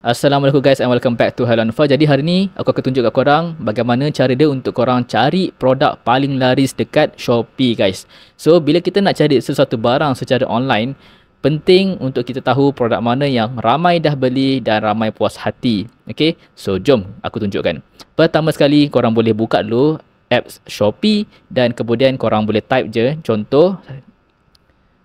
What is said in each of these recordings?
Assalamualaikum guys and welcome back to Halanfa. Jadi hari ni aku akan tunjuk kat korang bagaimana cara dia untuk korang cari produk paling laris dekat Shopee guys. So bila kita nak cari sesuatu barang secara online, penting untuk kita tahu produk mana yang ramai dah beli dan ramai puas hati. Okay, so jom aku tunjukkan. Pertama sekali korang boleh buka dulu apps Shopee dan kemudian korang boleh type je. Contoh,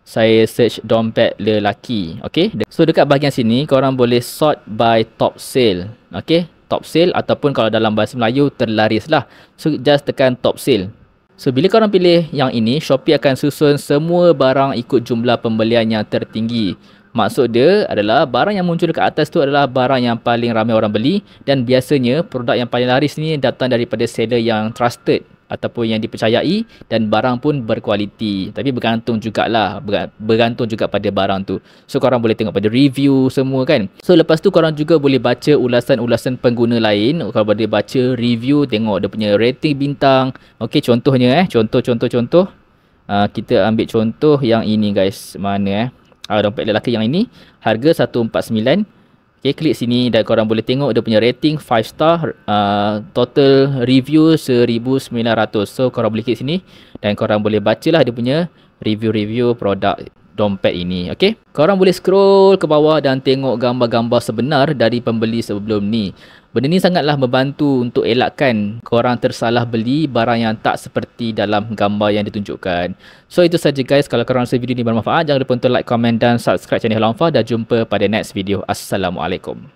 saya search dompet lelaki. Okay, so dekat bahagian sini korang boleh sort by top sale. Okay, top sale ataupun kalau dalam bahasa Melayu terlaris lah. So just tekan top sale. So bila korang pilih yang ini, Shopee akan susun semua barang ikut jumlah pembelian yang tertinggi. Maksud dia adalah barang yang muncul dekat atas tu adalah barang yang paling ramai orang beli, dan biasanya produk yang paling laris ni datang daripada seller yang trusted ataupun yang dipercayai, dan barang pun berkualiti. Tapi bergantung jugalah, bergantung juga pada barang tu. So korang boleh tengok pada review semua kan. So lepas tu korang juga boleh baca ulasan-ulasan pengguna lain. Korang boleh baca review, tengok dia punya rating bintang. Okey, contohnya contoh. Kita ambil contoh yang ini guys. Mana dompet lelaki yang ini, harga 149. Okay, klik sini dan korang boleh tengok dia punya rating 5 star, total review 1900. So korang boleh klik sini dan korang boleh bacalah dia punya review-review produk dompet ini. Okay, korang boleh scroll ke bawah dan tengok gambar-gambar sebenar dari pembeli sebelum ni. Benda ni sangatlah membantu untuk elakkan korang tersalah beli barang yang tak seperti dalam gambar yang ditunjukkan. So itu saja guys. Kalau korang rasa video ni bermanfaat, jangan lupa untuk like, komen dan subscribe channel Halanfa, dan jumpa pada next video. Assalamualaikum.